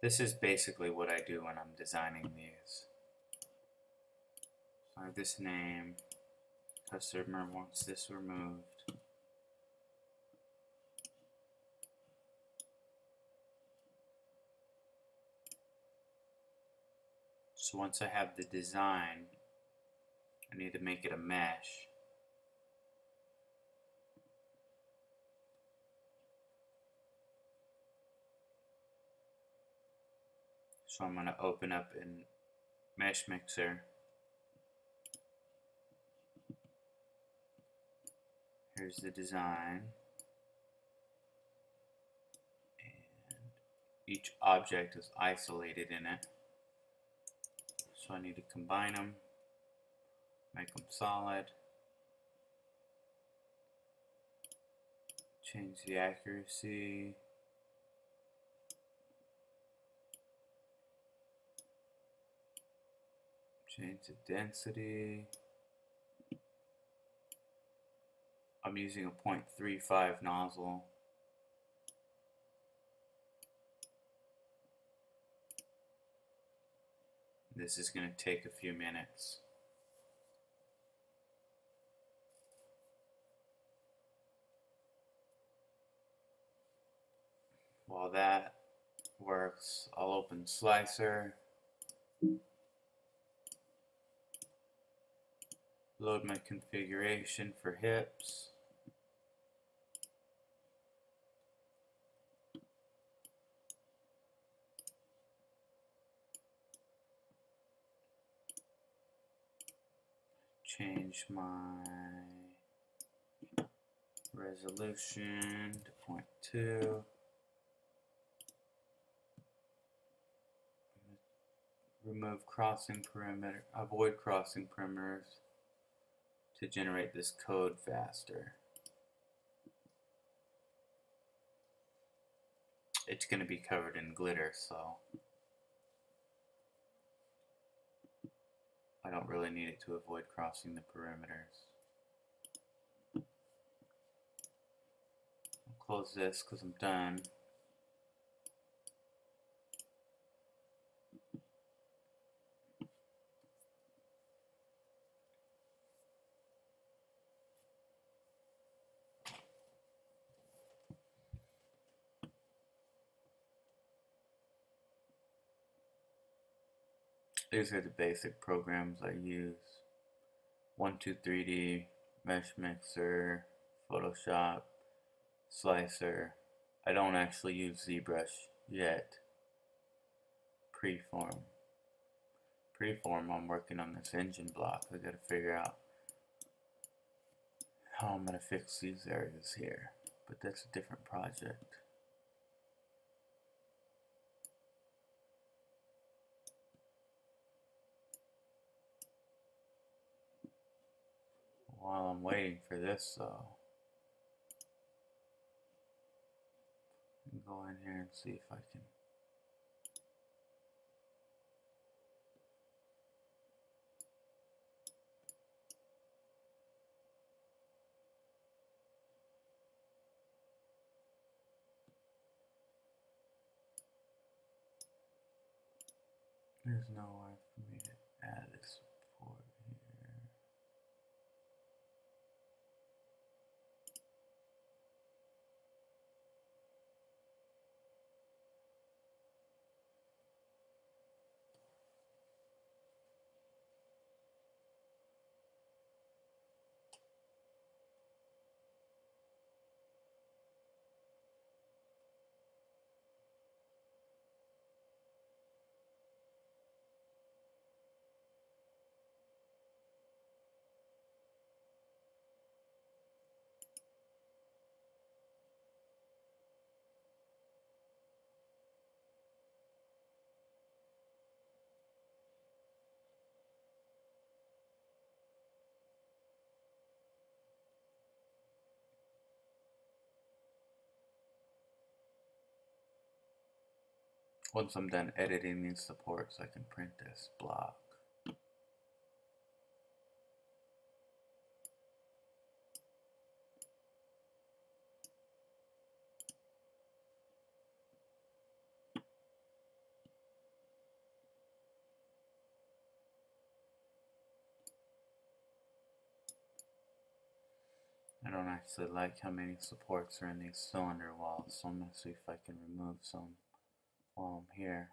This is basically what I do when I'm designing these. So I have this name, customer wants this removed. So once I have the design, I need to make it a mesh. So I'm going to open up in Meshmixer. Here's the design. And each object is isolated in it. So I need to combine them, make them solid, change the accuracy, change the density. I'm using a 0.35 nozzle. This is going to take a few minutes. While that works, I'll open Slicer, load my configuration for hips. Change my resolution to 0.2. Remove crossing perimeter, avoid crossing perimeters to generate this code faster. It's going to be covered in glitter, so I don't really need it to avoid crossing the perimeters. I'll close this because I'm done. These are the basic programs I use. 123D, Meshmixer, Photoshop, Slicer. I don't actually use ZBrush yet. Preform. Preform, I'm working on this engine block. I gotta figure out how I'm gonna fix these areas here. But that's a different project. While I'm waiting for this though, I can go in here and see if I can. There's no way for me to add a support here. Once I'm done editing these supports, I can print this block. actually like how many supports are in these cylinder walls, so I'm going to see if I can remove some while I'm here.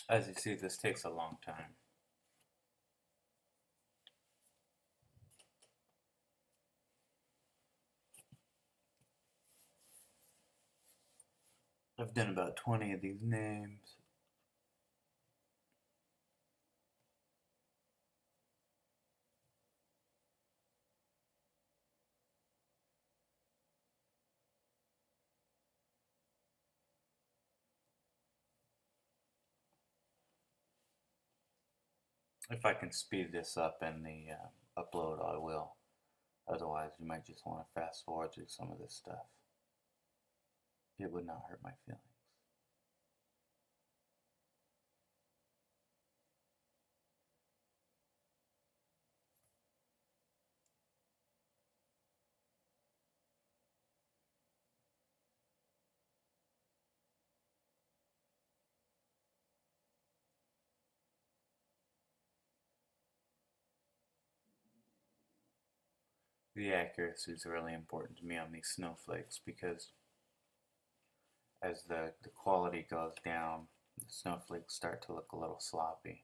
As you see, this takes a long time. I've done about 20 of these names. If I can speed this up in the upload, I will. Otherwise, you might just want to fast forward through some of this stuff. It would not hurt my feelings. The accuracy is really important to me on these snowflakes because as the quality goes down, the snowflakes start to look a little sloppy.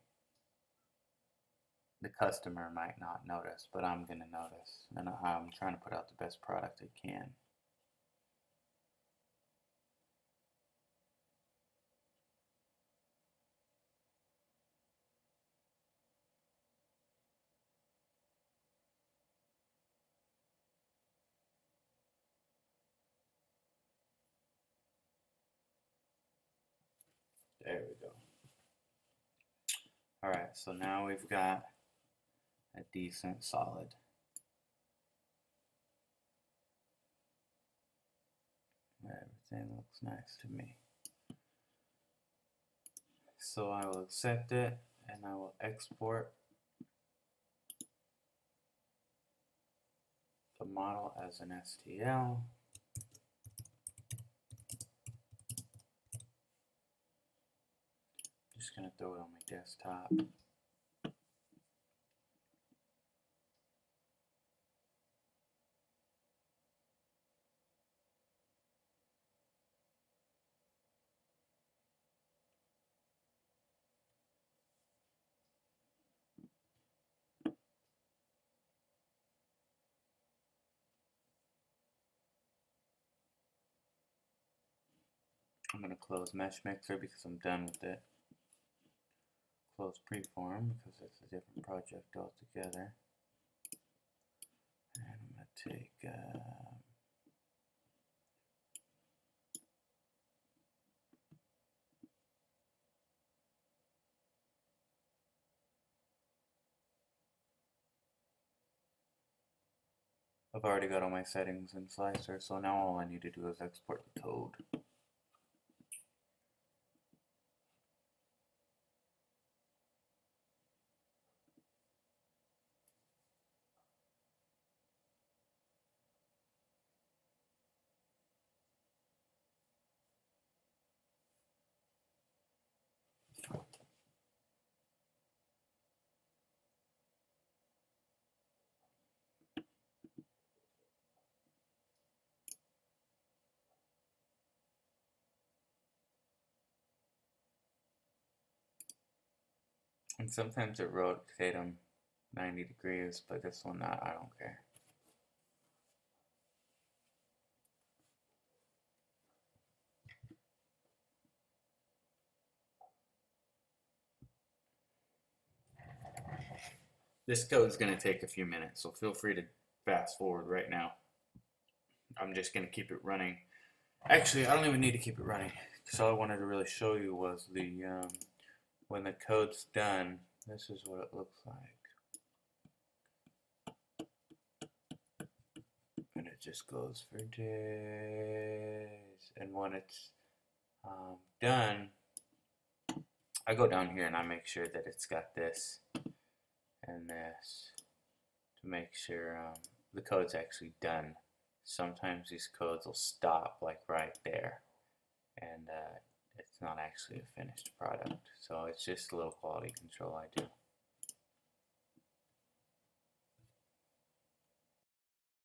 The customer might not notice, but I'm going to notice, and I'm trying to put out the best product I can. There we go. Alright, so now we've got a decent solid. Everything looks nice to me. So I will accept it and I will export the model as an STL. Just going to throw it on my desktop. I'm going to close Meshmixer because I'm done with it. Close Preform because it's a different project altogether. And I'm going to take I've already got all my settings in Slicer, so now all I need to do is export the code. And sometimes it rotate them 90 degrees, but this one not, I don't care. This code's going to take a few minutes, so feel free to fast forward right now. I'm just going to keep it running. Actually, I don't even need to keep it running, because all I wanted to really show you was the when the code's done, this is what it looks like. And it just goes for days. And when it's done, I go down here and I make sure that it's got this and this to make sure the code's actually done. Sometimes these codes will stop like right there, and it's not actually a finished product. So it's just a little quality control I do.